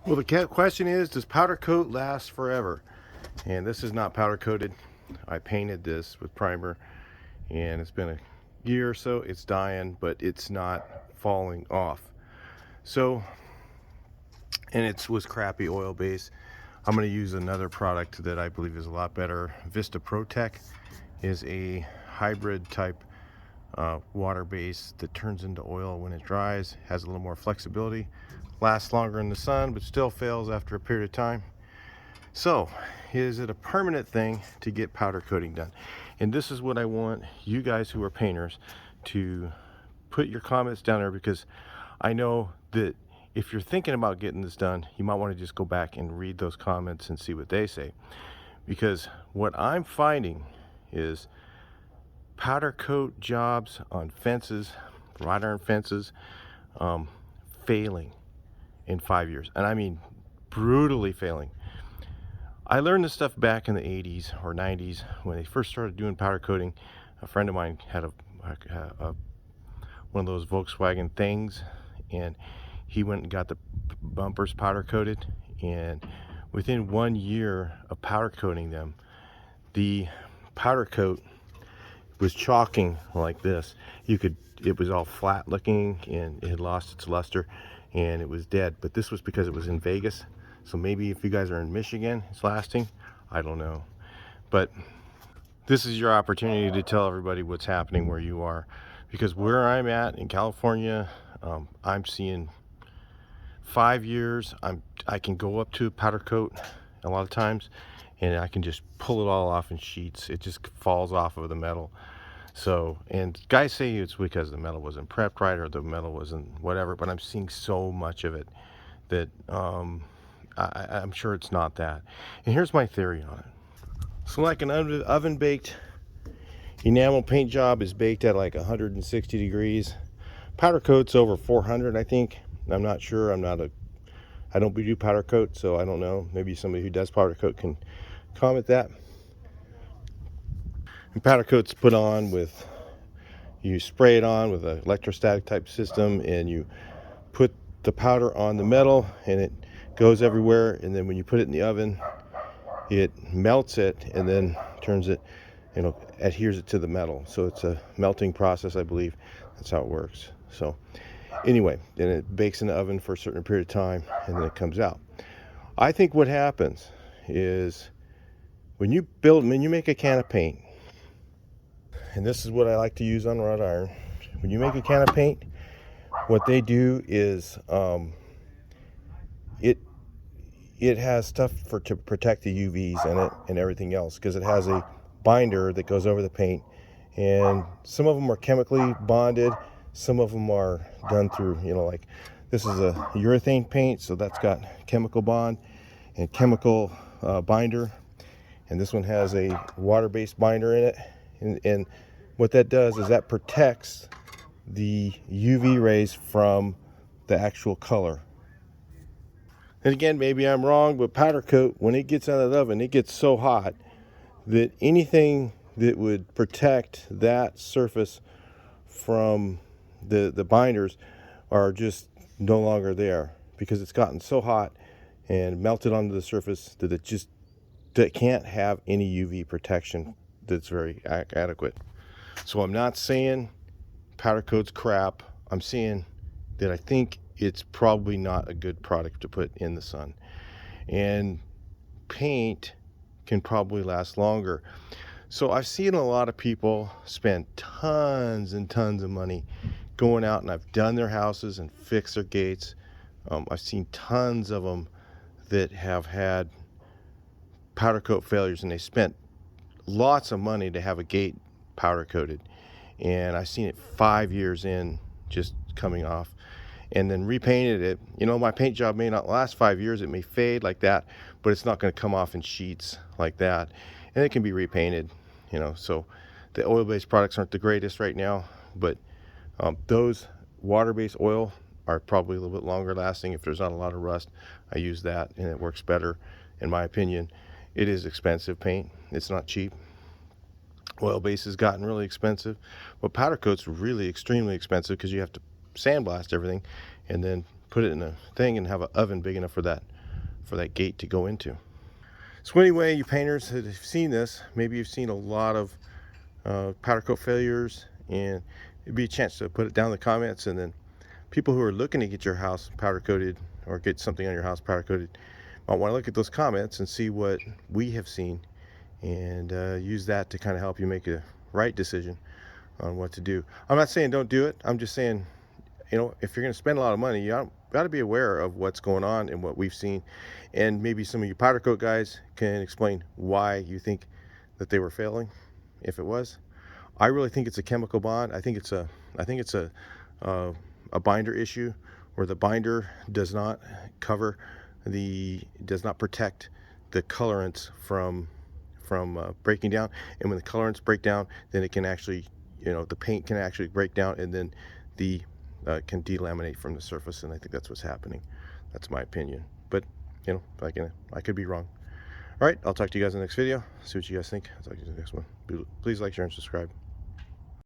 Well, the question is, does powder coat last forever? And this is not powder coated. I painted this with primer, and it's been a year or so. It's dying, but it's not falling off. So, and it was crappy oil base. I'm going to use another product that I believe is a lot better. Vista Protec is a hybrid type water base that turns into oil when it dries, has a little more flexibility, lasts longer in the sun, but still fails after a period of time. So, is it a permanent thing to get powder coating done? And this is what I want you guys who are painters to put your comments down there, because I know that if you're thinking about getting this done, you might want to just go back and read those comments and see what they say. Because what I'm finding is powder coat jobs on fences, wrought iron fences, failing in 5 years. And I mean brutally failing. I learned this stuff back in the 80s or 90s when they first started doing powder coating. A friend of mine had one of those Volkswagen things, and he went and got the bumpers powder coated, and within 1 year of powder coating them, the powder coat was chalking like this. It was all flat looking, and it had lost its luster, and it was dead. But this was because it was in Vegas. So maybe if you guys are in Michigan, it's lasting. I don't know. But this is your opportunity to tell everybody what's happening where you are. Because where I'm at in California, I'm seeing 5 years. I can go up to powder coat a lot of times, and I can just pull it all off in sheets. It just falls off of the metal. So, and guys say it's because the metal wasn't prepped right or the metal wasn't whatever, but I'm seeing so much of it that I'm sure it's not that. And here's my theory on it. So like an oven baked enamel paint job is baked at like 160 degrees. Powder coat's over 400, I think. I'm not sure. I don't do powder coat, so I don't know. Maybe somebody who does powder coat can comment that. And powder coat's put on with, you spray it on with an electrostatic type system, and you put the powder on the metal, and it goes everywhere. And then when you put it in the oven, it melts it and then turns it, adheres it to the metal. So it's a melting process, I believe. That's how it works. So anyway, then it bakes in the oven for a certain period of time, and then it comes out. I think what happens is when you make a can of paint, and this is what I like to use on wrought iron. When you make a can of paint, what they do is it has stuff to protect the UVs in it and everything else, because it has a binder that goes over the paint, and some of them are chemically bonded, some of them are done through, like this is a urethane paint, so that's got chemical bond and chemical binder, and this one has a water-based binder in it, and what that does is that protects the UV rays from the actual color. And again, maybe I'm wrong, but powder coat, when it gets out of the oven, it gets so hot that anything that would protect that surface from the binders are just no longer there, because it's gotten so hot and melted onto the surface that that can't have any UV protection that's very adequate. So I'm not saying powder coat's crap. I'm saying that I think it's probably not a good product to put in the sun. And paint can probably last longer. So I've seen a lot of people spend tons and tons of money going out, and I've done their houses and fixed their gates. I've seen tons of them that have had powder coat failures, and they spent lots of money to have a gate powder coated. And I've seen it 5 years in, just coming off, and then repainted it. My paint job may not last 5 years. It may fade like that, but it's not going to come off in sheets like that. And it can be repainted, So the oil-based products aren't the greatest right now, but those water-based oil are probably a little bit longer lasting. If there's not a lot of rust, I use that, and it works better, in my opinion. It is expensive paint. It's not cheap. Oil base has gotten really expensive, but powder coat's really extremely expensive, because you have to sandblast everything and then put it in a thing and have an oven big enough for that gate to go into. So anyway, you painters that have seen this, maybe you've seen a lot of powder coat failures, and it'd be a chance to put it down in the comments, and then people who are looking to get your house powder coated or get something on your house powder coated might want to look at those comments and see what we have seen, and use that to kind of help you make a right decision on what to do. I'm not saying don't do it. I'm just saying, you know, if you're going to spend a lot of money, you got to be aware of what's going on and what we've seen, and maybe some of you powder coat guys can explain why you think that they were failing, if it was. I really think it's a chemical bond. I think it's a binder issue, where the binder does not protect the colorants from breaking down, and when the colorants break down, then it can actually, you know, the paint can actually break down, and then the can delaminate from the surface, and I think that's what's happening. That's my opinion, but you know, I could be wrong. All right, I'll talk to you guys in the next video. See what you guys think. I'll talk to you in the next one. Please like, share, and subscribe.